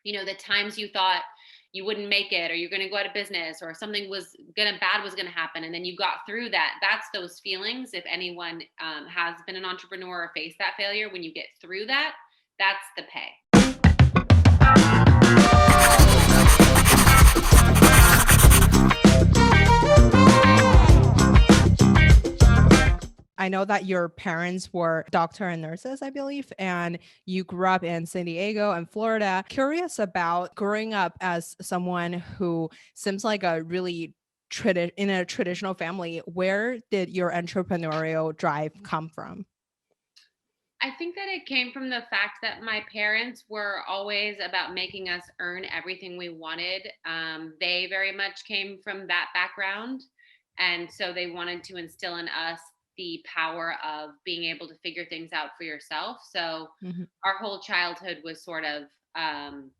The times you thought you wouldn't make it, or you're going to go out of business, or something bad was going to happen, and then you got through that. That's those feelings. If anyone has been an entrepreneur or faced that failure, when you get through that, that's the pay. I know that your parents were doctor and nurses, I believe, and you grew up in San Diego and Florida. Curious about growing up as someone who seems like a really in a traditional family. Where did your entrepreneurial drive come from? I think that it came from the fact that my parents were always about making us earn everything we wanted. They very much came from that background. And so they wanted to instill in us the power of being able to figure things out for yourself. So Mhm. our whole childhood was sort of um,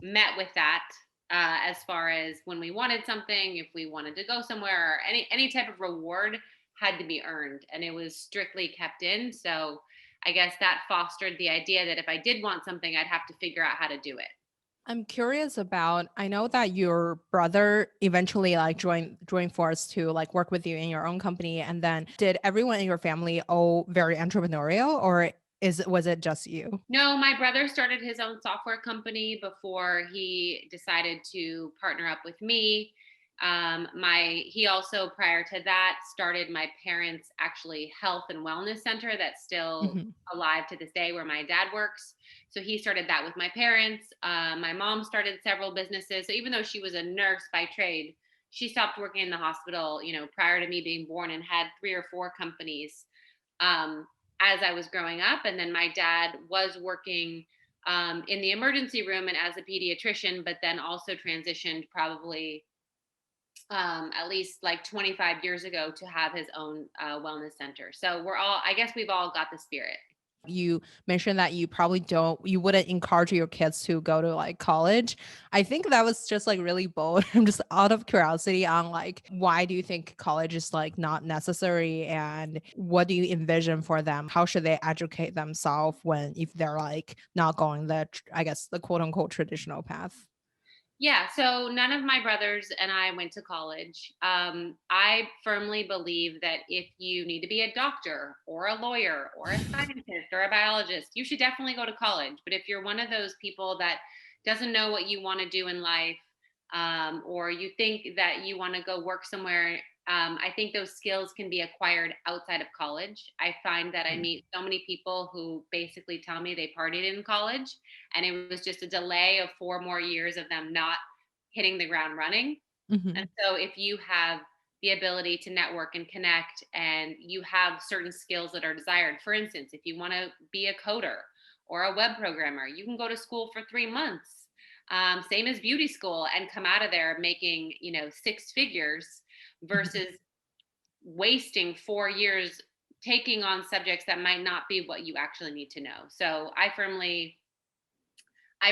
met with that, as far as when we wanted something, if we wanted to go somewhere, or any type of reward had to be earned, and it was strictly kept in. So I guess that fostered the idea that if I did want something, I'd have to figure out how to do it. I'm curious about, I know that your brother eventually like joined force to like work with you in your own company, and then did everyone in your family all very entrepreneurial, or was it just you? No, my brother started his own software company before he decided to partner up with me. My He also, prior to that, started my parents' actually health and wellness center that's still Mhm. alive to this day, where my dad works. So he started that with my parents. My mom started several businesses. So even though she was a nurse by trade, she stopped working in the hospital, prior to me being born, and had three or four companies. Um, as I was growing up. And then my dad was working in the emergency room and as a pediatrician, but then also transitioned probably at least like 25 years ago to have his own wellness center. So I guess we've all got the spirit. You mentioned that you wouldn't encourage your kids to go to like college. I think that was just like really bold. I'm just out of curiosity on like, why do you think college is like not necessary, and what do you envision for them? How should they educate themselves when if they're like not going I guess the quote unquote traditional path? Yeah, so none of my brothers and I went to college. I firmly believe that if you need to be a doctor or a lawyer or a scientist or a biologist, you should definitely go to college. But if you're one of those people that doesn't know what you want to do in life, or you think that you want to go work somewhere, I think those skills can be acquired outside of college. I find that I meet so many people who basically tell me they partied in college, and it was just a delay of 4 more years of them not hitting the ground running. And Mhm. so if you have the ability to network and connect, and you have certain skills that are desired, for instance, if you want to be a coder or a web programmer, you can go to school for 3 months, same as beauty school, and come out of there making, six figures, versus wasting 4 years taking on subjects that might not be what you actually need to know. So I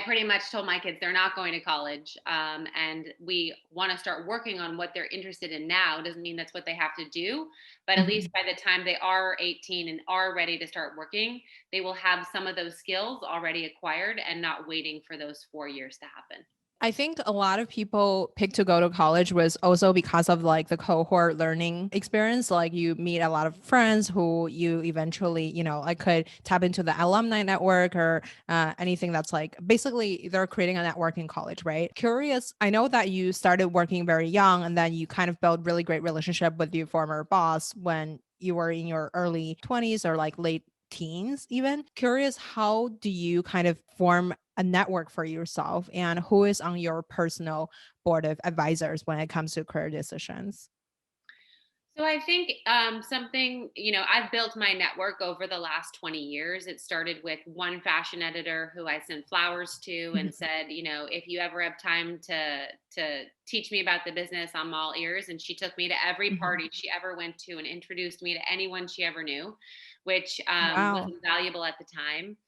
pretty much told my kids they're not going to college, and we want to start working on what they're interested in now. Doesn't mean that's what they have to do, but at least Mhm. by the time they are 18 and are ready to start working, they will have some of those skills already acquired and not waiting for those 4 years to happen. I think a lot of people pick to go to college was also because of like the cohort learning experience. Like you meet a lot of friends who you eventually, like could tap into the alumni network or anything that's like basically they're creating a network in college, right? Curious, I know that you started working very young and then you kind of built really great relationship with your former boss when you were in your early 20s or like late teens even. Curious, how do you kind of form a network for yourself, and who is on your personal board of advisors when it comes to career decisions? So I think something, I've built my network over the last 20 years. It started with one fashion editor who I sent flowers to and said, if you ever have time to teach me about the business, I'm all ears. And she took me to every Mhm. party she ever went to and introduced me to anyone she ever knew, which was Wow. invaluable at the time.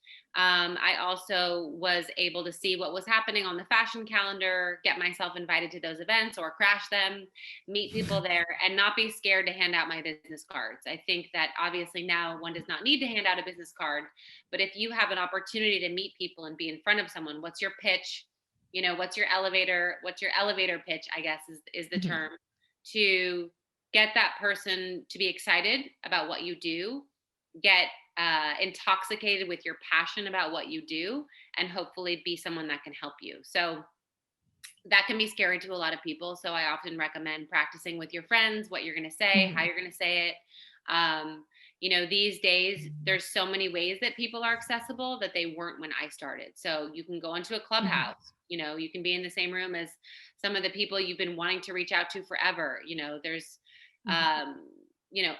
I also was able to see what was happening on the fashion calendar, get myself invited to those events or crash them, meet people there, and not be scared to hand out my business cards. I think that obviously now one does not need to hand out a business card, but if you have an opportunity to meet people and be in front of someone, what's your pitch? What's your elevator pitch, I guess is the Mhm. term, to get that person to be excited about what you do, get intoxicated with your passion about what you do, and hopefully be someone that can help you. So that can be scary to a lot of people. So I often recommend practicing with your friends what you're going to say, how Mhm. you're going to say it. Um, these days, there's so many ways that people are accessible that they weren't when I started. So you can go into a Mhm. clubhouse, you can be in the same room as some of the people you've been wanting to reach out to forever. There's, Mhm. um,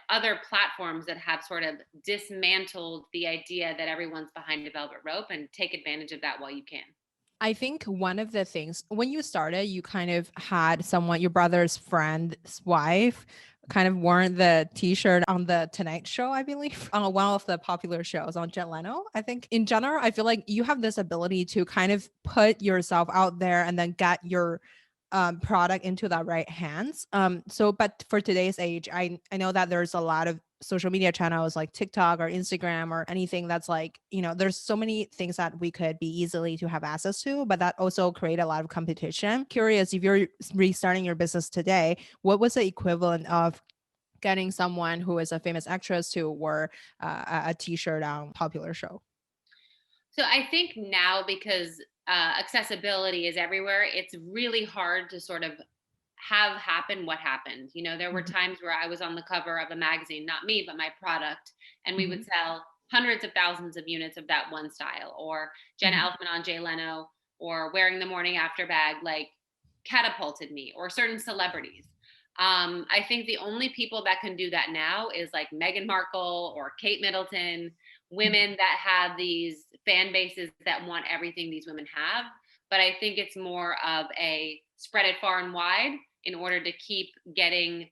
other platforms that have sort of dismantled the idea that everyone's behind a velvet rope, and take advantage of that while you can. I think one of the things when you started, you kind of had someone, your brother's friend's wife, kind of worn the T-shirt on the Tonight Show, I believe, on one of the popular shows on Jet Leno. I think in general, I feel like you have this ability to kind of put yourself out there and then get your product into the right hands. So, but for today's age, I know that there's a lot of social media channels like TikTok or Instagram or anything that's like, there's so many things that we could be easily to have access to, but that also create a lot of competition. Curious if you're restarting your business today, what was the equivalent of getting someone who is a famous actress to wear a t-shirt on popular show? So I think now, because accessibility is everywhere, it's really hard to sort of have happen what happened. There were Mhm. times where I was on the cover of a magazine, not me, but my product, and we would Mhm. sell hundreds of thousands of units of that one style, or Jenna Mhm. Elfman on Jay Leno, or wearing the morning after bag, like catapulted me, or certain celebrities. I think the only people that can do that now is like Meghan Markle or Kate Middleton, Mhm. women that have these fan bases that want everything these women have. But I think it's more of a spread it far and wide in order to keep getting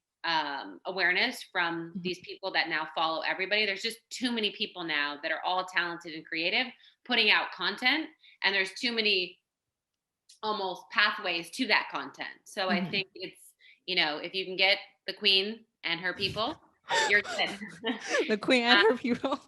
awareness from Mhm. these people that now follow everybody. There's just too many people now that are all talented and creative putting out content, and there's too many almost pathways to that content. So I Mhm. think it's, if you can get the queen and her people, you're good. The queen and her people.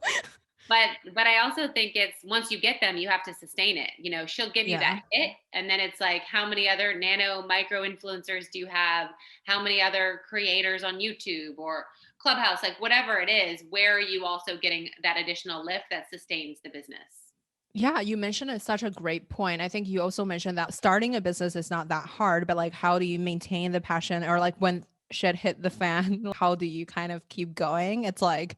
But I also think it's, once you get them, you have to sustain it. She'll give you that Yeah. hit, and then it's like, how many other nano micro influencers do you have? How many other creators on YouTube or Clubhouse, like whatever it is, where are you also getting that additional lift that sustains the business? Yeah, you mentioned it's such a great point. I think you also mentioned that starting a business is not that hard, but like how do you maintain the passion or like when shit hit the fan, how do you kind of keep going? It's like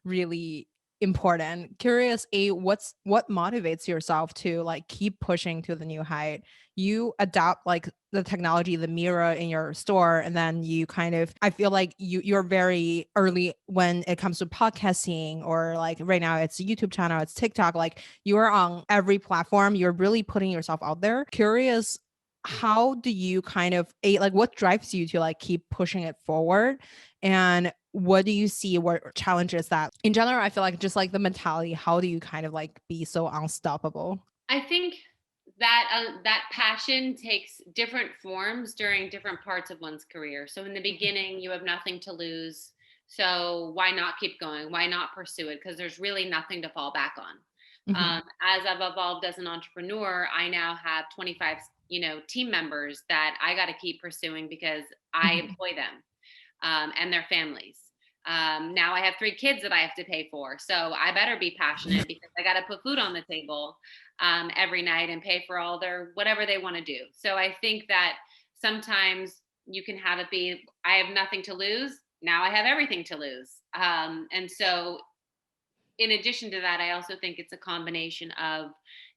really important. Curious, what motivates yourself to like keep pushing to the new height? You adopt like the technology, the mirror in your store, and then you kind of I feel like you're very early when it comes to podcasting or like right now it's YouTube channel, it's TikTok, like you are on every platform, you're really putting yourself out there. Curious, how do you kind of like what drives you to like keep pushing it forward, and what do you see what challenges that in general? I feel like just like the mentality, how do you kind of like be so unstoppable? I think that that passion takes different forms during different parts of one's career. So in the Mhm. beginning, you have nothing to lose. So why not keep going? Why not pursue it? Because there's really nothing to fall back on. Mhm. As I've evolved as an entrepreneur, I now have 25, team members that I got to keep pursuing because I Mhm. employ them, and their families. Now I have 3 kids that I have to pay for. So I better be passionate because I got to put food on the table every night and pay for all their whatever they want to do. So I think that sometimes you can have it be, I have nothing to lose. Now I have everything to lose. And so, in addition to that, I also think it's a combination of,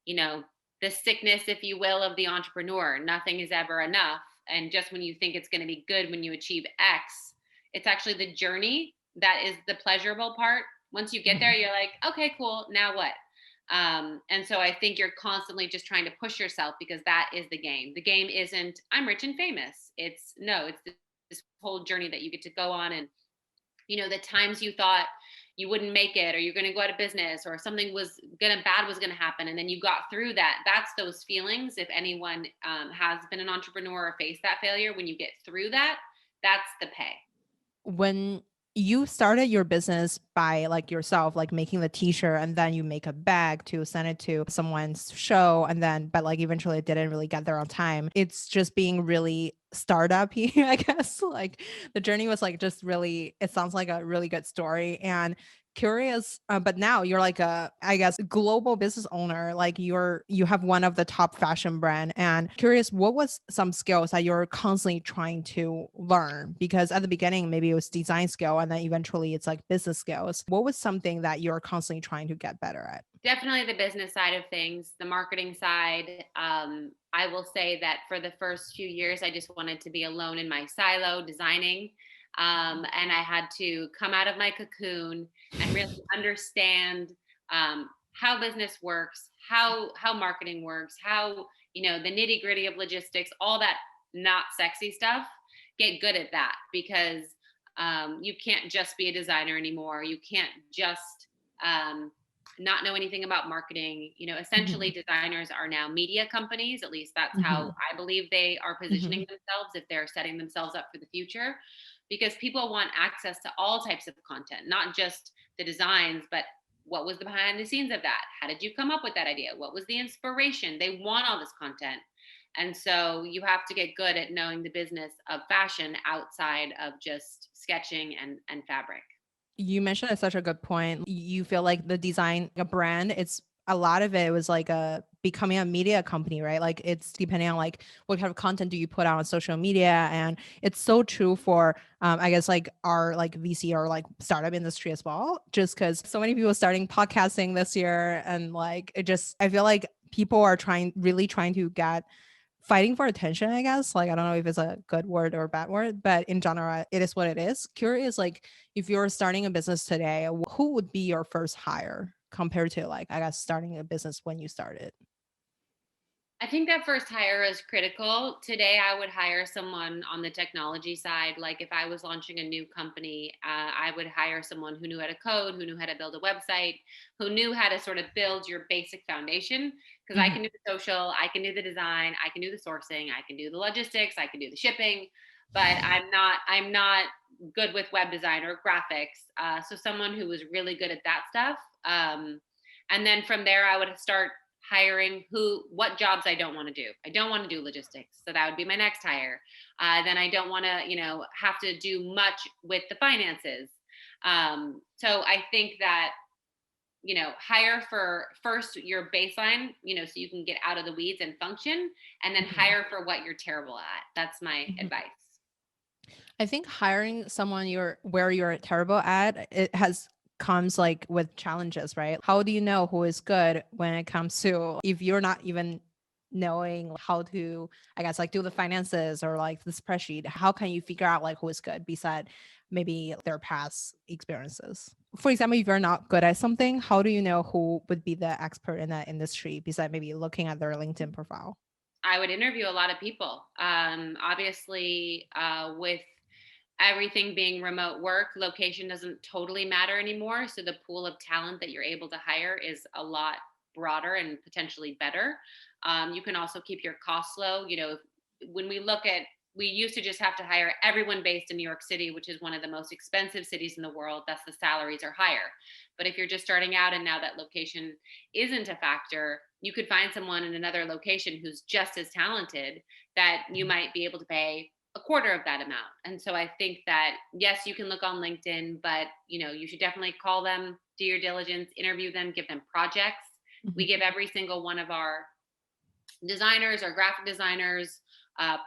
you know, the sickness, if you will, of the entrepreneur. Nothing is ever enough. And just when you think it's going to be good when you achieve X, it's actually the journey that is the pleasurable part. Once you get there, Mhm. you're like, okay, cool. Now what? And so I think you're constantly just trying to push yourself, because that is the game. The game isn't, I'm rich and famous. It's no, it's this whole journey that you get to go on. And the times you thought you wouldn't make it, or you're going to go out of business, or something bad was gonna happen, and then you got through that. That's those feelings. If anyone has been an entrepreneur or faced that failure, when you get through that, that's the pay. When you started your business by like yourself, like making the t-shirt and then you make a bag to send it to someone's show and then but like eventually it didn't really get there on time. It's just being really startup-y, I guess. Like the journey was like just really, it sounds like a really good story. And curious, but now you're like a, I guess, global business owner. Like you have one of the top fashion brand. And curious, what was some skills that you're constantly trying to learn? Because at the beginning, maybe it was design skill, and then eventually it's like business skills. What was something that you're constantly trying to get better at? Definitely the business side of things, the marketing side. I will say that for the first few years, I just wanted to be alone in my silo designing. And I had to come out of my cocoon and really understand how business works, how marketing works, how, the nitty gritty of logistics, all that not sexy stuff. Get good at that, because you can't just be a designer anymore. You can't just um, not know anything about marketing. Essentially Mhm, designers are now media companies. At least that's how mhm, I believe they are positioning mhm, themselves, if they're setting themselves up for the future, because people want access to all types of content, not just the designs, but what was the behind the scenes of that? How did you come up with that idea? What was the inspiration? They want all this content. And so you have to get good at knowing the business of fashion outside of just sketching and fabric. You mentioned such a good point. You feel like the design, a brand, it's a lot of it was like a becoming a media company, right? Like it's depending on like what kind of content do you put out on social media. And it's so true for I guess like our like VC or like startup industry as well. Just because so many people starting podcasting this year and like it just I feel like people are really trying to get fighting for attention, I guess. Like, I don't know if it's a good word or a bad word, but in general, it is what it is. Curious, like, if you're starting a business today, who would be your first hire compared to, like, I guess, starting a business when you started? I think that first hire is critical. Today, I would hire someone on the technology side. Like if I was launching a new company, I would hire someone who knew how to code, who knew how to build a website, who knew how to sort of build your basic foundation. Because I Mhm, can do the social, I can do the design, I can do the sourcing, I can do the logistics, I can do the shipping, but I'm not good with web design or graphics. So someone who was really good at that stuff. And then from there, I would start hiring what jobs I don't want to do. I don't want to do logistics. So that would be my next hire. Then I don't want to, have to do much with the finances. So I think that, hire for first your baseline, so you can get out of the weeds and function, and then mhm, hire for what you're terrible at. That's my mhm. advice. I think hiring someone where you're terrible at, it has comes like with challenges, right? How do you know who is good when it comes to if you're not even knowing how to, I guess, like do the finances or like the spreadsheet? How can you figure out like who is good beside maybe their past experiences? For example, if you're not good at something, how do you know who would be the expert in that industry beside maybe looking at their LinkedIn profile? I would interview a lot of people. Obviously, with everything being remote work, location doesn't totally matter anymore. So the pool of talent that you're able to hire is a lot broader and potentially better. You can also keep your costs low. When we used to just have to hire everyone based in New York City, which is one of the most expensive cities in the world. Thus, the salaries are higher. But if you're just starting out and now that location isn't a factor, you could find someone in another location who's just as talented, that you might be able to pay a quarter of that amount. And so I think that yes, you can look on LinkedIn, but you should definitely call them, do your diligence, interview them, give them projects. We Mhm. give every single one of our designers or graphic designers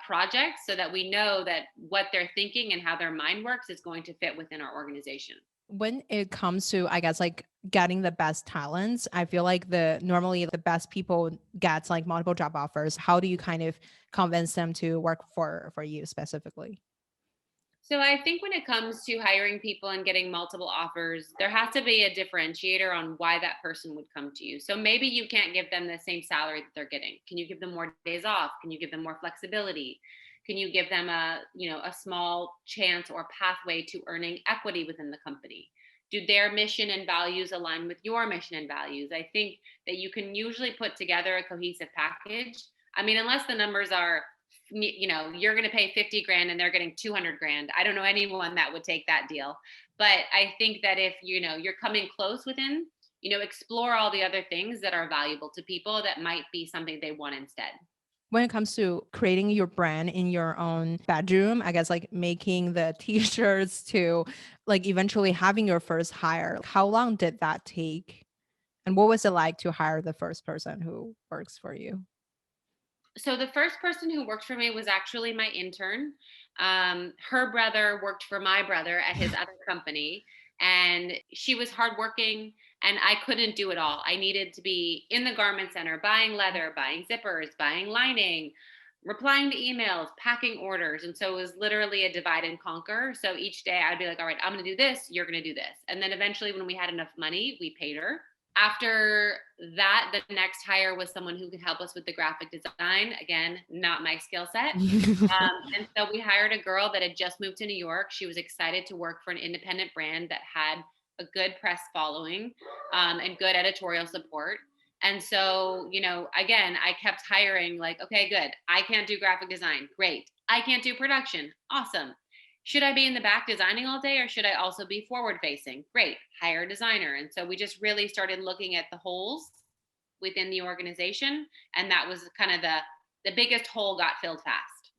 projects, so that we know that what they're thinking and how their mind works is going to fit within our organization. When it comes to, I guess, like getting the best talents, I feel like the normally the best people gets like multiple job offers. How do you kind of convince them to work for you specifically? So I think when it comes to hiring people and getting multiple offers, there has to be a differentiator on why that person would come to you. So maybe you can't give them the same salary that they're getting. Can you give them more days off? Can you give them more flexibility? Can you give them a small chance or pathway to earning equity within the company? Do their mission and values align with your mission and values? I think that you can usually put together a cohesive package. I mean, unless the numbers are, you're going to pay 50 grand and they're getting 200 grand. I don't know anyone that would take that deal. But I think that if, you're coming close within, explore all the other things that are valuable to people that might be something they want instead. When it comes to creating your brand in your own bedroom, I guess like making the t-shirts to like eventually having your first hire, how long did that take? And what was it like to hire the first person who works for you? So the first person who worked for me was actually my intern. Her brother worked for my brother at his other company, and she was hardworking, and I couldn't do it all. I needed to be in the garment center, buying leather, buying zippers, buying lining, replying to emails, packing orders. And so it was literally a divide and conquer. So each day I'd be like, all right, I'm going to do this, you're going to do this. And then eventually, when we had enough money, we paid her. After that, the next hire was someone who could help us with the graphic design. Again, not my skill set. And so we hired a girl that had just moved to New York. She was excited to work for an independent brand that had a good press following, and good editorial support. And so, again, I kept hiring, like, okay, good. I can't do graphic design. Great. I can't do production. Awesome. Should I be in the back designing all day, or should I also be forward facing? Great. Hire a designer. And so we just really started looking at the holes within the organization. And that was kind of the biggest hole got filled fast.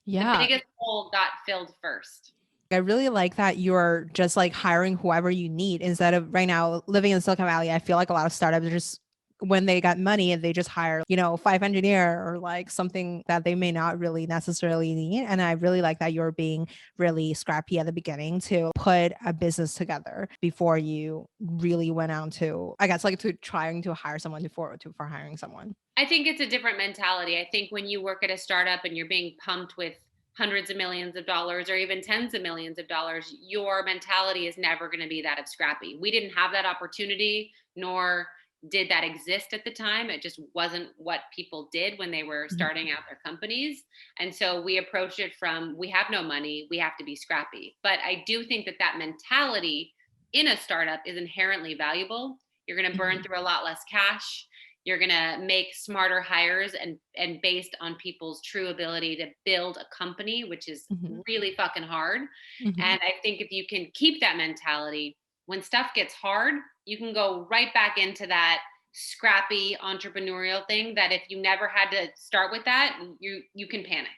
The Yeah. biggest hole got filled first. I really like that you're just like hiring whoever you need instead of right now living in Silicon Valley. I feel like a lot of startups are just when they got money and they just hire, 5 engineer or like something that they may not really necessarily need. And I really like that you're being really scrappy at the beginning to put a business together before you really went out to, I guess, like to trying to hire someone for hiring someone. I think it's a different mentality. I think when you work at a startup and you're being pumped with hundreds of millions of dollars or even tens of millions of dollars, your mentality is never going to be that of scrappy. We didn't have that opportunity, nor did that exist at the time. It just wasn't what people did when they were Mhm. starting out their companies. And so we approached it from, we have no money, we have to be scrappy. But I do think that that mentality in a startup is inherently valuable. You're going to burn Mhm. through a lot less cash. You're going to make smarter hires, and based on people's true ability to build a company, which is Mhm. really fucking hard. Mhm. And I think if you can keep that mentality, when stuff gets hard, you can go right back into that scrappy entrepreneurial thing that if you never had to start with that, you can panic.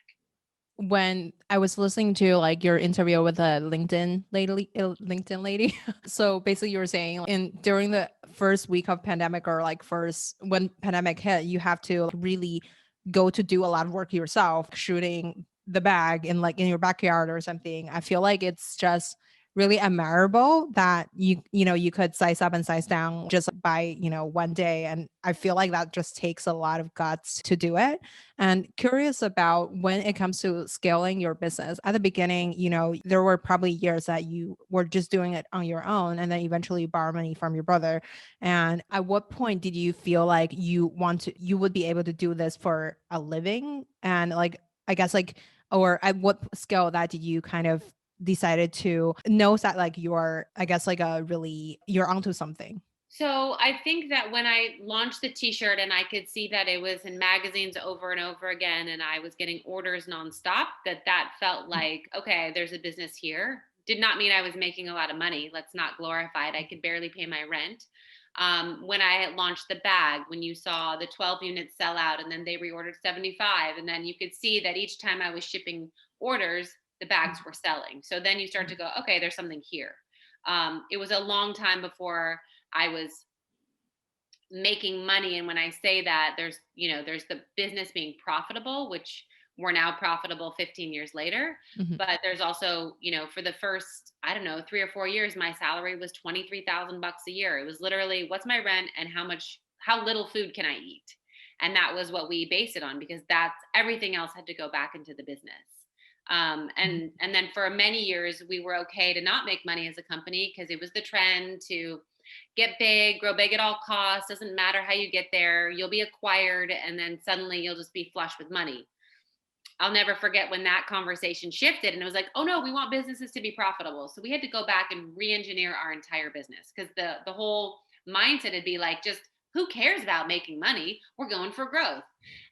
When I was listening to like your interview with a LinkedIn lady, so basically you were saying in during the first week of pandemic or like first when pandemic hit, you have to really go to do a lot of work yourself, shooting the bag in like in your backyard or something. I feel like it's just really admirable that you could size up and size down just by one day, and I feel like that just takes a lot of guts to do it. And curious about when it comes to scaling your business. At the beginning, there were probably years that you were just doing it on your own and then eventually you borrow money from your brother. And at what point did you feel like you would be able to do this for a living? And like, I guess like, or at what scale that did you kind of decided to know that like you're, I guess like a really, you're onto something? So I think that when I launched the t-shirt and I could see that it was in magazines over and over again and I was getting orders nonstop, that felt like, okay, there's a business here. Did not mean I was making a lot of money. Let's not glorify it. I could barely pay my rent. When I had launched the bag, when you saw the 12 units sell out and then they reordered 75, and then you could see that each time I was shipping orders, the bags were selling. So then you start to go, okay, there's something here. It was a long time before I was making money. And when I say that, there's the business being profitable, which we're now profitable 15 years later. Mhm. But there's also, for the first, I don't know, 3 or 4 years, my salary was 23,000 bucks a year. It was literally what's my rent and how little food can I eat? And that was what we based it on, because that's everything else had to go back into the business. Mhm. And then for many years, we were okay to not make money as a company because it was the trend to get big, grow big at all costs. Doesn't matter how you get there, you'll be acquired, and then suddenly you'll just be flush with money. I'll never forget when that conversation shifted and it was like, oh no, we want businesses to be profitable. So we had to go back and re-engineer our entire business because the whole mindset would be like, just who cares about making money? We're going for growth.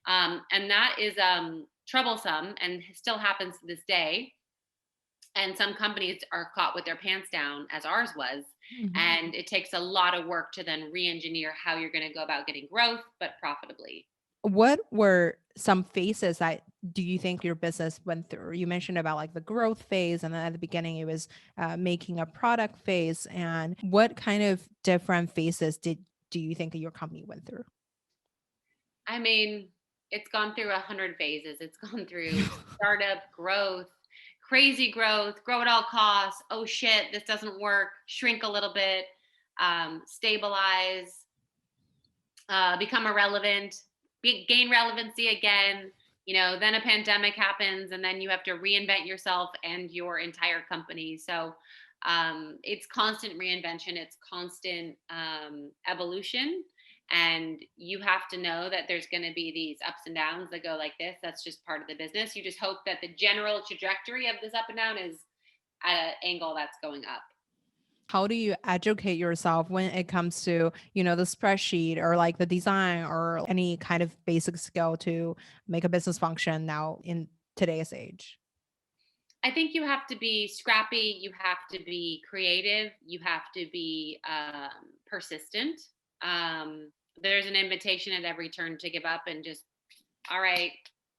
And that is troublesome and still happens to this day. And some companies are caught with their pants down, as ours was. Mhm. And it takes a lot of work to then re-engineer how you're going to go about getting growth, but profitably. What were some phases that do you think your business went through? You mentioned about like the growth phase, and then at the beginning it was making a product phase. And what kind of different phases do you think your company went through? I mean, it's gone through 100 phases. It's gone through startup growth, crazy growth, grow at all costs. Oh shit, this doesn't work. Shrink a little bit, stabilize, become irrelevant, gain relevancy again. Then a pandemic happens, and then you have to reinvent yourself and your entire company. So it's constant reinvention, it's constant evolution. And you have to know that there's going to be these ups and downs that go like this. That's just part of the business. You just hope that the general trajectory of this up and down is at an angle that's going up. How do you educate yourself when it comes to, the spreadsheet or like the design or any kind of basic skill to make a business function now in today's age? I think you have to be scrappy. You have to be creative. You have to be persistent. There's an invitation at every turn to give up and just, all right,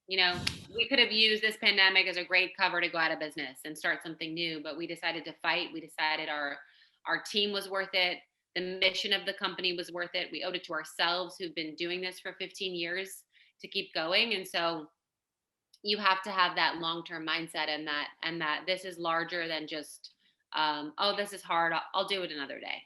we could have used this pandemic as a great cover to go out of business and start something new, but we decided to fight. We decided our team was worth it. The mission of the company was worth it. We owed it to ourselves, who've been doing this for 15 years, to keep going. And so you have to have that long-term mindset, and that this is larger than just oh, this is hard, I'll do it another day.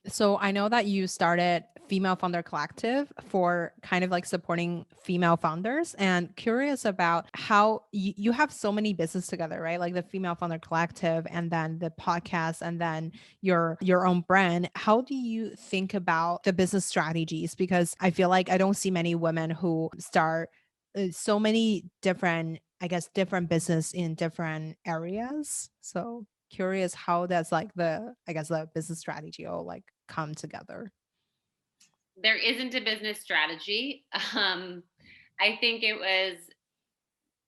So I know that you started Female Founder Collective for kind of like supporting female founders, and curious about how you have so many business together, right? Like the Female Founder Collective and then the podcast and then your own brand. How do you think about the business strategies? Because I feel like I don't see many women who start so many different, I guess, different business in different areas. So curious how that's like I guess the business strategy all like come together. There isn't a business strategy. I think it was,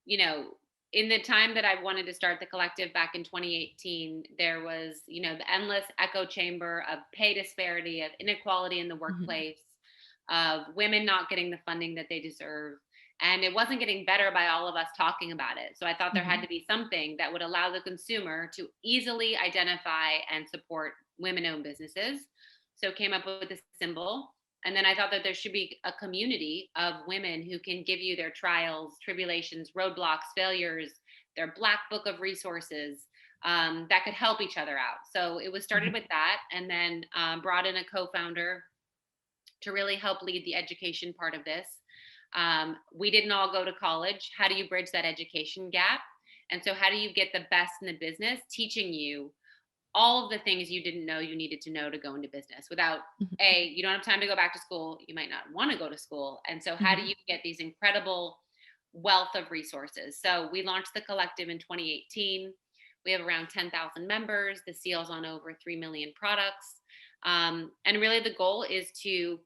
you know, in the time that I wanted to start the collective back in 2018, there was, the endless echo chamber of pay disparity, of inequality in the Mhm. workplace, of women not getting the funding that they deserve. And it wasn't getting better by all of us talking about it. So I thought there had Mhm. to be something that would allow the consumer to easily identify and support women owned businesses. So came up with a symbol. And then I thought that there should be a community of women who can give you their trials, tribulations, roadblocks, failures, their black book of resources, that could help each other out. So it was started Mhm. with that, and then brought in a co founder to really help lead the education part of this. We didn't all go to college. How do you bridge that education gap? And so, how do you get the best in the business teaching you all of the things you didn't know you needed to know to go into business without Mhm. you don't have time to go back to school, you might not want to go to school, and so how do Mhm. you get these incredible wealth of resources? So we launched the collective in 2018. We have around 10,000 members, the seals on over 3 million products, and really the goal is to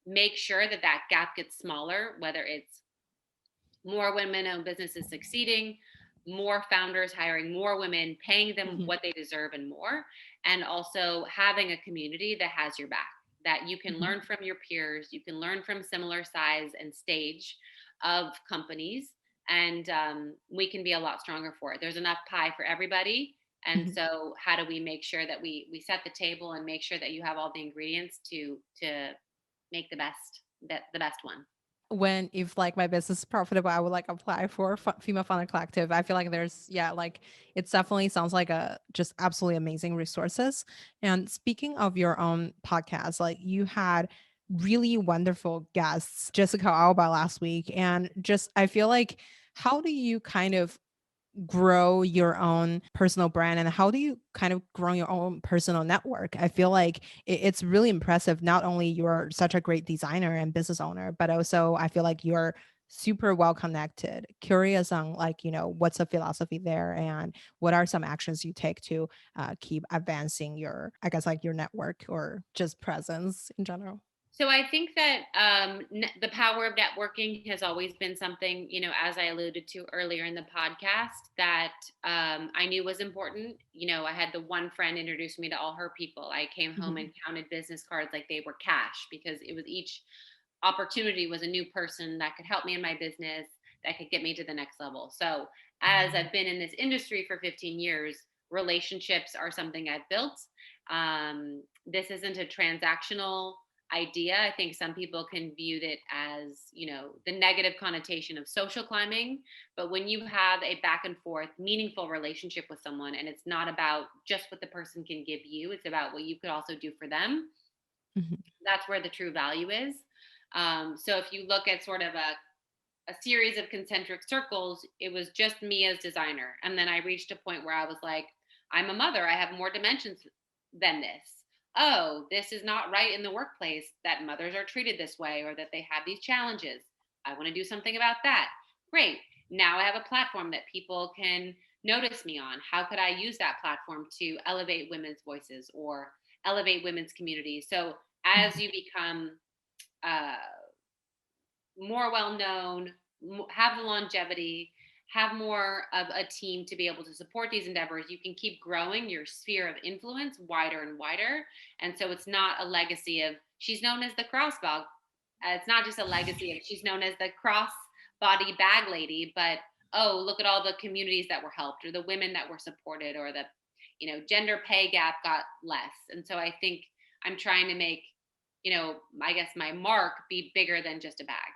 make sure that that gap gets smaller, whether it's more women-owned businesses succeeding, more founders hiring more women, paying them Mhm. what they deserve and more, and also having a community that has your back, that you can Mhm. learn from your peers, you can learn from similar size and stage of companies, and we can be a lot stronger for it. There's enough pie for everybody. And Mhm. so how do we make sure that we set the table and make sure that you have all the ingredients to make the best one? When if like my business is profitable, I would like apply for Female Founder Collective. I feel like there's, yeah, like it's definitely sounds like a just absolutely amazing resources. And speaking of your own podcast, like you had really wonderful guests, Jessica Alba last week, and just I feel like how do you kind of grow your own personal brand, and how do you kind of grow your own personal network? I feel like it's really impressive. Not only you're such a great designer and business owner, but also I feel like you're super well connected. Curious on like, what's the philosophy there and what are some actions you take to keep advancing your, I guess, like your network or just presence in general. So I think that the power of networking has always been something, as I alluded to earlier in the podcast, that I knew was important. I had the one friend introduce me to all her people. I came home Mhm. and counted business cards like they were cash because it was each opportunity was a new person that could help me in my business, that could get me to the next level. So as I've been in this industry for 15 years, relationships are something I've built. This isn't a transactional idea. I think some people can view it as, the negative connotation of social climbing. But when you have a back and forth, meaningful relationship with someone, and it's not about just what the person can give you, it's about what you could also do for them, Mhm. that's where the true value is. So if you look at sort of a series of concentric circles, it was just me as designer. And then I reached a point where I was like, I'm a mother. I have more dimensions than this. Oh, this is not right in the workplace that mothers are treated this way or that they have these challenges. I want to do something about that. Great. Now I have a platform that people can notice me on. How could I use that platform to elevate women's voices or elevate women's communities? So as Mhm. you become uh, more well known, have the longevity, have more of a team to be able to support these endeavors, you can keep growing your sphere of influence wider and wider. And so it's not a legacy of she's known as the crossbog. It's not just a legacy of she's known as the cross body bag lady, but oh, look at all the communities that were helped or the women that were supported or the gender pay gap got less. And so I think I'm trying to make I guess my mark be bigger than just a bag.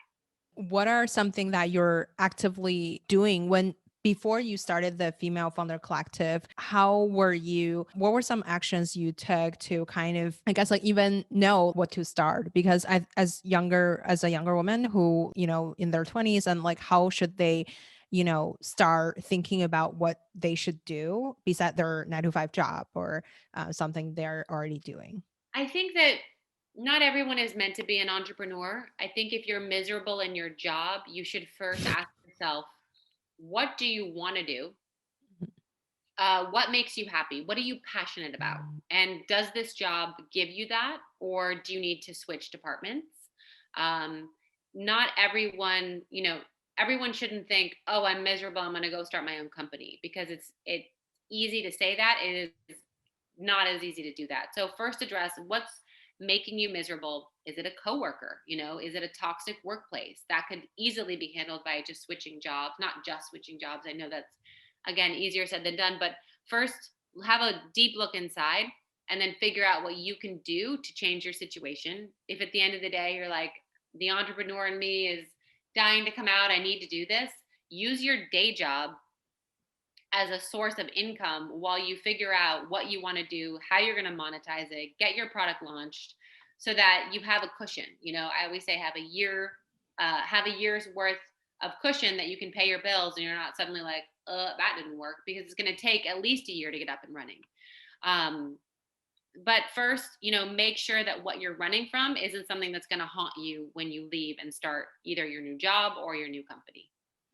What are something that you're actively doing when before you started the Female Founder Collective? How were you? What were some actions you took to kind of, I guess, like even know what to start? Because as a younger woman who in their 20s, and like how should they, start thinking about what they should do beside their 9 to 5 job or something they're already doing? I think that not everyone is meant to be an entrepreneur. I think if you're miserable in your job, you should first ask yourself, what do you want to do? What makes you happy? What are you passionate about? And does this job give you that, or do you need to switch departments? Um, Not everyone, everyone shouldn't think, "Oh, I'm miserable. I'm going to go start my own company," because it's easy to say that. It is not as easy to do that. So first address what's making you miserable. Is it a coworker? Is it a toxic workplace? That could easily be handled by just switching jobs, not just switching jobs. I know that's again easier said than done, but first have a deep look inside and then figure out what you can do to change your situation. If at the end of the day you're like the entrepreneur in me is dying to come out, I need to do this, use your day job as a source of income while you figure out what you want to do, how you're going to monetize it, get your product launched so that you have a cushion. I always say have a year's worth of cushion that you can pay your bills and you're not suddenly like, that didn't work because it's going to take at least a year to get up and running. Um, but first, make sure that what you're running from isn't something that's going to haunt you when you leave and start either your new job or your new company.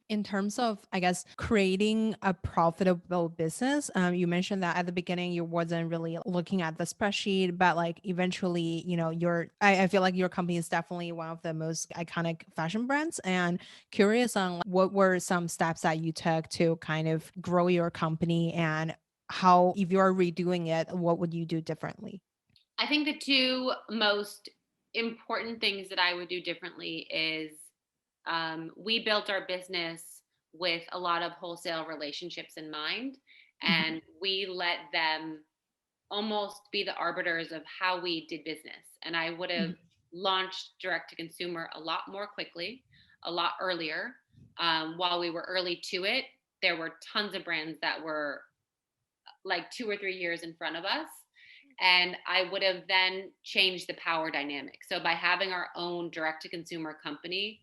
In terms of, I guess, creating a profitable business, you mentioned that at the beginning you wasn't really looking at the spreadsheet, but like eventually, I feel like your company is definitely one of the most iconic fashion brands. And curious on like, what were some steps that you took to kind of grow your company and how, if you're redoing it, what would you do differently? I think the two most important things that I would do differently is we built our business with a lot of wholesale relationships in mind, Mhm. and we let them almost be the arbiters of how we did business. And I would have Mhm. launched direct to consumer a lot more quickly, a lot earlier. While we were early to it, there were tons of brands that were like 2 or 3 years in front of us. And I would have then changed the power dynamic. So by having our own direct to consumer company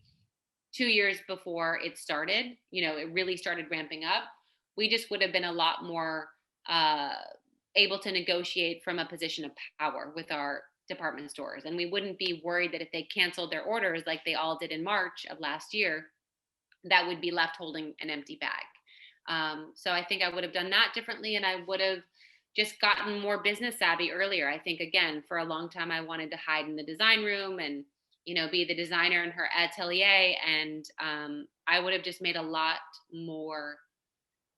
2 years before it started, it really started ramping up, we just would have been a lot more uh, able to negotiate from a position of power with our department stores. And we wouldn't be worried that if they canceled their orders like they all did in March of last year, that would be left holding an empty bag. So I think I would have done that differently, and I would have just gotten more business savvy earlier. I think, again, for a long time I wanted to hide in the design room and be the designer in her atelier, and I would have just made a lot more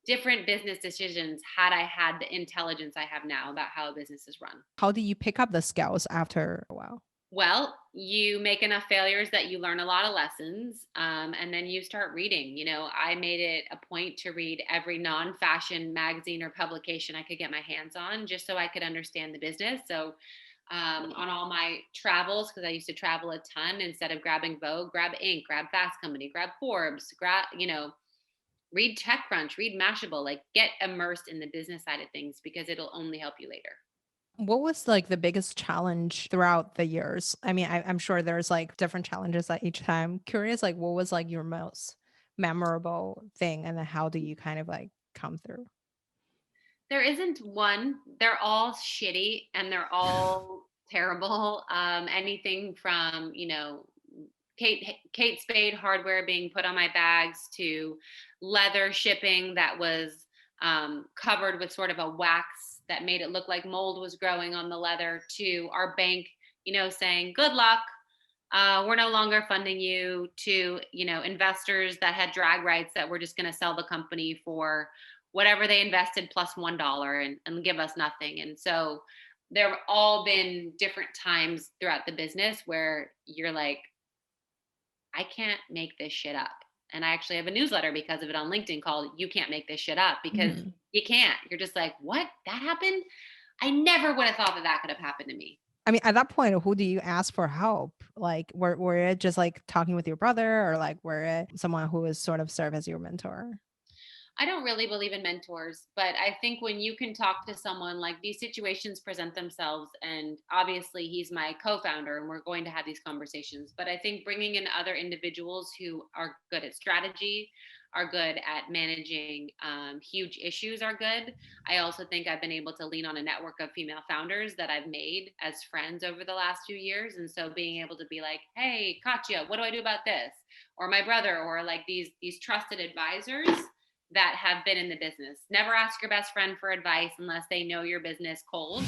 different business decisions had I had the intelligence I have now about how a business is run. How do you pick up the skills after a while? Well, you make enough failures that you learn a lot of lessons, and then you start reading. I made it a point to read every non-fashion magazine or publication I could get my hands on, just so I could understand the business. So, on all my travels, because I used to travel a ton, instead of grabbing Vogue, grab Inc., grab Fast Company, grab Forbes, read TechCrunch, read Mashable, like get immersed in the business side of things because it'll only help you later. What was like the biggest challenge throughout the years? I mean, I'm sure there's like different challenges at each time. Curious, like what was like your most memorable thing, and then how do you kind of like come through? There isn't one. They're all shitty and they're all terrible. Anything from, Kate Spade hardware being put on my bags to leather shipping that was covered with sort of a wax that made it look like mold was growing on the leather, to our bank, saying, good luck. We're no longer funding you, to, investors that had drag rights that were just going to sell the company for whatever they invested plus $1 and give us nothing. And so there have all been different times throughout the business where you're like, I can't make this shit up. And I actually have a newsletter because of it on LinkedIn called You Can't Make This Shit Up, because Mhm. you can't. You're just like, what? That happened? I never would have thought that that could have happened to me. I mean, at that point, who do you ask for help? Like, were it just like talking with your brother, or like were it someone who was sort of serve as your mentor? I don't really believe in mentors, but I think when you can talk to someone, like these situations present themselves, and obviously he's my co-founder and we're going to have these conversations, but I think bringing in other individuals who are good at strategy, are good at managing huge issues are good. I also think I've been able to lean on a network of female founders that I've made as friends over the last few years. And so being able to be like, hey, Katya, what do I do about this? Or my brother, or like these trusted advisors that have been in the business. Never ask your best friend for advice unless they know your business cold.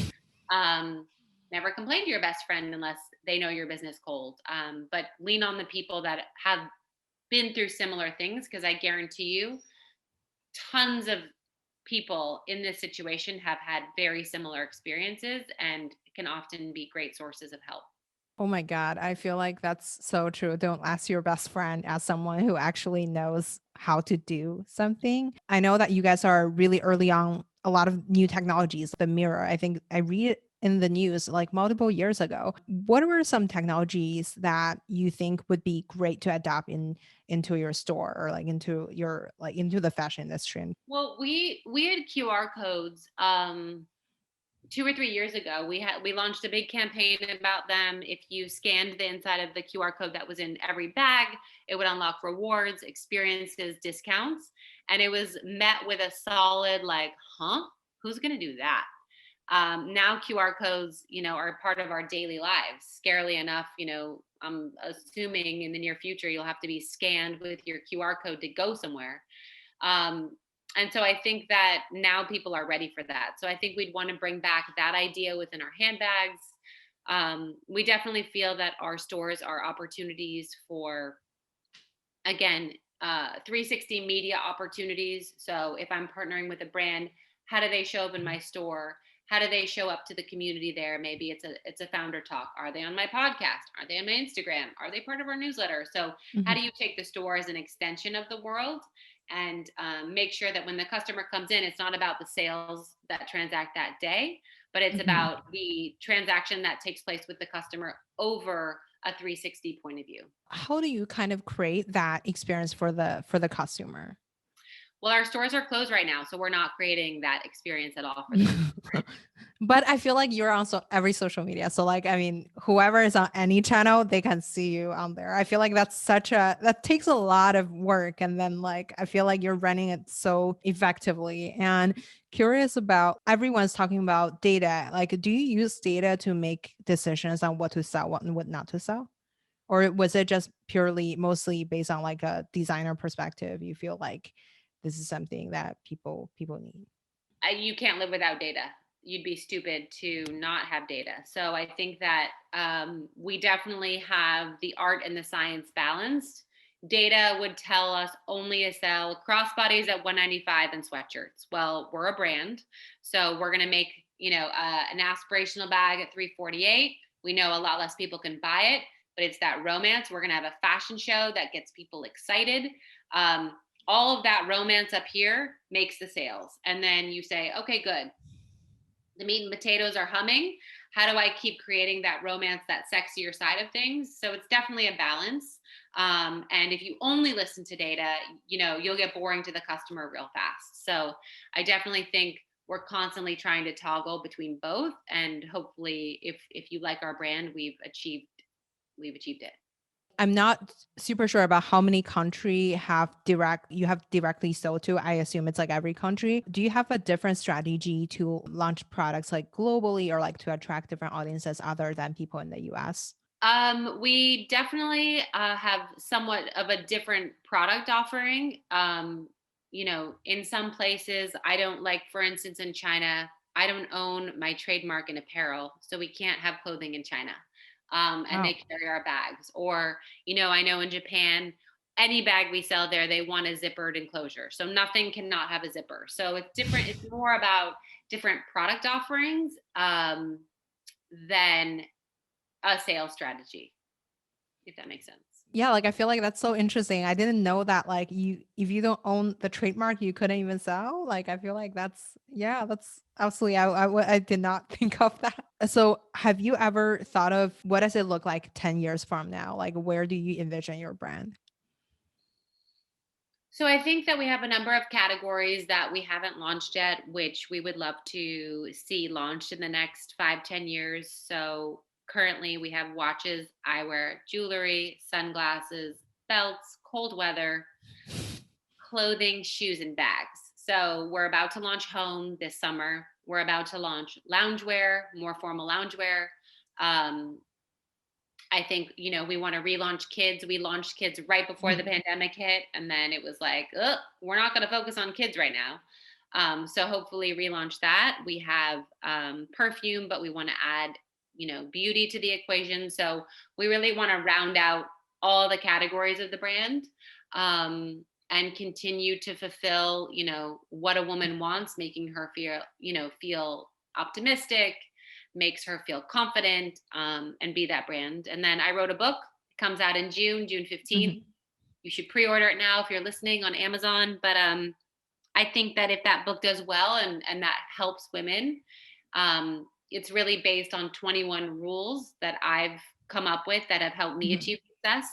Um, Never complain to your best friend unless they know your business cold. But lean on the people that have been through similar things, because I guarantee you, tons of people in this situation have had very similar experiences and can often be great sources of help. Oh my God. I feel like that's so true. Don't ask your best friend as someone who actually knows how to do something. I know that you guys are really early on a lot of new technologies, the mirror. I think I read it in the news like multiple years ago. What were some technologies that you think would be great to adopt into your store, or like into the fashion industry? Well, we had QR codes 2 or 3 years ago. We launched a big campaign about them. If you scanned the inside of the QR code that was in every bag, it would unlock rewards, experiences, discounts, and it was met with a solid like, huh? Who's going to do that? Now QR codes, are part of our daily lives. Scarily enough, I'm assuming in the near future you'll have to be scanned with your QR code to go somewhere. And so I think that now people are ready for that. So I think we'd want to bring back that idea within our handbags. We definitely feel that our stores are opportunities for, again, 360 media opportunities. So if I'm partnering with a brand, how do they show up in my store? How do they show up to the community there? Maybe it's a founder talk. Are they on my podcast? Are they on my Instagram? Are they part of our newsletter? So how do you take the store as an extension of the world, and make sure that when the customer comes in, it's not about the sales that transact that day, but it's Mhm. about the transaction that takes place with the customer over a 360 point of view. How do you kind of create that experience for the customer? Well, our stores are closed right now, so we're not creating that experience at all for the customer. But I feel like you're on every social media. So like, I mean, whoever is on any channel, they can see you on there. I feel like that takes a lot of work. And then like, I feel like you're running it so effectively. And curious about, everyone's talking about data. Like, do you use data to make decisions on what to sell, what and what not to sell? Or was it just purely mostly based on like a designer perspective? You feel like this is something that people need. You can't live without data. You'd be stupid to not have data. So I think that we definitely have the art and the science balanced. Data would tell us only to sell crossbodies at 195 and sweatshirts. Well, we're a brand, so we're going to make an aspirational bag at 348. We know a lot less people can buy it, but it's that romance. We're going to have a fashion show that gets people excited. Um, all of that romance up here makes the sales. And then you say, okay, good. The meat and potatoes are humming. How do I keep creating that romance, that sexier side of things? So it's definitely a balance. And if you only listen to data, you'll get boring to the customer real fast. So I definitely think we're constantly trying to toggle between both. And hopefully if you like our brand, we've achieved it. I'm not super sure about how many country you have directly sold to. I assume it's like every country. Do you have a different strategy to launch products like globally or like to attract different audiences other than people in the US? We definitely have somewhat of a different product offering. In some places, I don't like, for instance, in China, I don't own my trademark in apparel, so we can't have clothing in China. And Oh. they carry our bags. Or, I know in Japan, any bag we sell there, they want a zippered enclosure. So nothing cannot have a zipper. So it's different. It's more about different product offerings than a sales strategy, if that makes sense. Yeah, like I feel like that's so interesting. I didn't know that like if you don't own the trademark, you couldn't even sell. Like I feel like that's absolutely I did not think of that. So, have you ever thought of what does it look like 10 years from now? Like where do you envision your brand? So I think that we have a number of categories that we haven't launched yet, which we would love to see launched in the next 5, 10 years. So currently we have watches, eyewear, jewelry, sunglasses, belts, cold weather, clothing, shoes, and bags. So we're about to launch home this summer. We're about to launch loungewear, more formal loungewear. Um, I think, we want to relaunch kids. We launched kids right before the pandemic hit. And then it was like, oh, we're not going to focus on kids right now. So hopefully relaunch that. We have perfume, but we want to add, beauty to the equation. So we really want to round out all the categories of the brand and continue to fulfill, what a woman wants, making her feel optimistic, makes her feel confident, and be that brand. And then I wrote a book. It comes out in June 15th. Mhm. You should pre-order it now if you're listening on Amazon. But I think that if that book does well and that helps women, it's really based on 21 rules that I've come up with that have helped me Mhm. achieve success.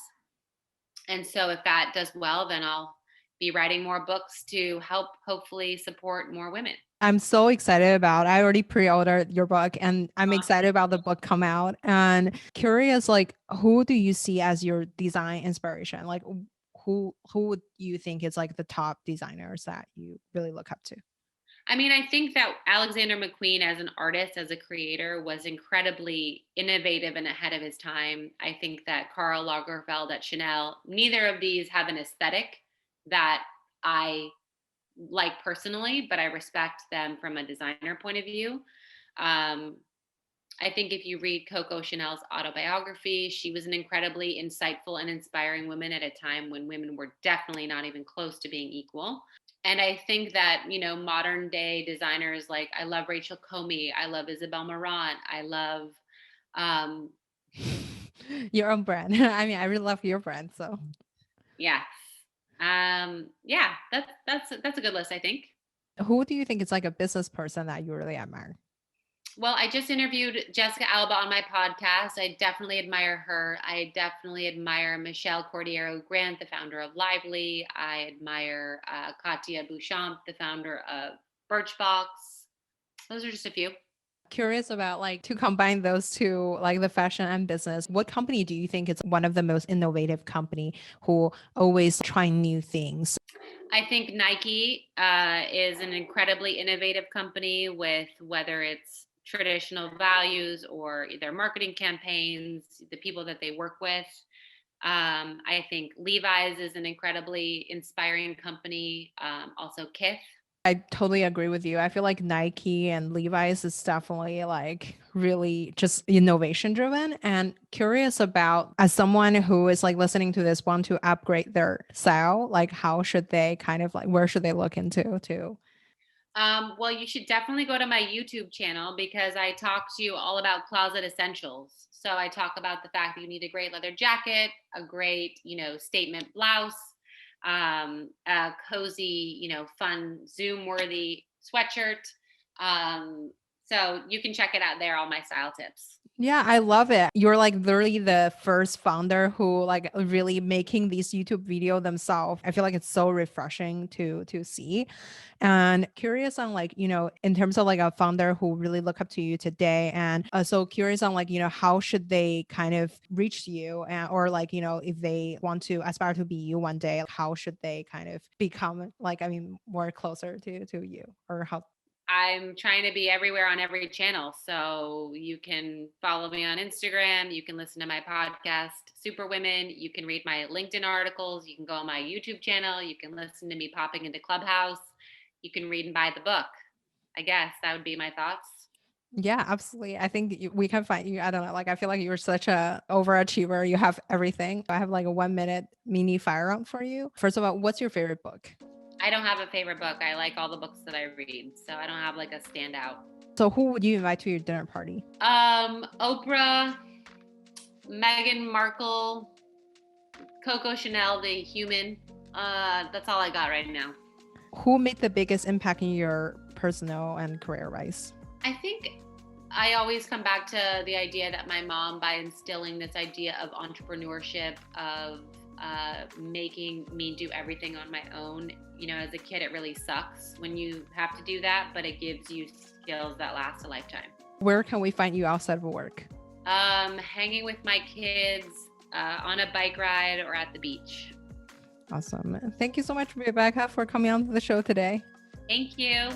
And so if that does well, then I'll be writing more books to help hopefully support more women. I'm so excited about. I already pre-ordered your book and I'm excited about the book come out and curious like who do you see as your design inspiration? Like who would you think is like the top designers that you really look up to? I mean, I think that Alexander McQueen, as an artist, as a creator, was incredibly innovative and ahead of his time. I think that Karl Lagerfeld at Chanel, neither of these have an aesthetic that I like personally, but I respect them from a designer point of view. Um, I think if you read Coco Chanel's autobiography, she was an incredibly insightful and inspiring woman at a time when women were definitely not even close to being equal. And I think that, modern day designers, like I love Rachel Comey, I love Isabel Marant, I love, um, Your own brand. I mean, I really love your brand. So yeah, yeah, that's a good list, I think. who do you think is like a business person that you really admire? Well, I just interviewed Jessica Alba on my podcast. I definitely admire her. I definitely admire Michelle Cordero Grant, the founder of Lively. I admire Katia Bouchamp, the founder of Birchbox. Those are just a few. Curious about like to combine those two, like the fashion and business. What company do you think is one of the most innovative company who always try new things? I think Nike is an incredibly innovative company with whether it's traditional values or their marketing campaigns, the people that they work with. I think Levi's is an incredibly inspiring company. Also Kith. I totally agree with you. I feel like Nike and Levi's is definitely like really just innovation driven, and curious about, as someone who is like listening to this, want to upgrade their style, like how should they kind of like, where should they look into too? Well, you should definitely go to my YouTube channel because I talk to you all about closet essentials. So I talk about the fact that you need a great leather jacket, a great, statement blouse, a cozy, fun Zoom worthy sweatshirt. So you can check it out there, all my style tips. Yeah, I love it. You're like literally the first founder who like really making these YouTube video themselves. I feel like it's so refreshing to see. And curious on like, in terms of like a founder who really look up to you today, and so curious on like, how should they kind of reach you, or like, if they want to aspire to be you one day, how should they kind of become like, I mean, more closer to you, or how? I'm trying to be everywhere on every channel. So you can follow me on Instagram. You can listen to my podcast, Superwomen. You can read my LinkedIn articles. You can go on my YouTube channel. You can listen to me popping into Clubhouse. You can read and buy the book. I guess that would be my thoughts. Yeah, absolutely. I think we can find you. I don't know. Like, I feel like you're such a overachiever. You have everything. I have like a 1 minute mini fire round for you. First of all, what's your favorite book? I don't have a favorite book. I like all the books that I read. So I don't have like a standout. So, who would you invite to your dinner party? Oprah, Meghan Markle, Coco Chanel, the human. That's all I got right now. Who made the biggest impact in your personal and career rise? I think I always come back to the idea that my mom, by instilling this idea of entrepreneurship, of making me do everything on my own. As a kid, it really sucks when you have to do that, but it gives you skills that last a lifetime. Where can we find you outside of work? Hanging with my kids, on a bike ride, or at the beach. Awesome. Thank you so much, Rebecca, for coming on to the show today. Thank you.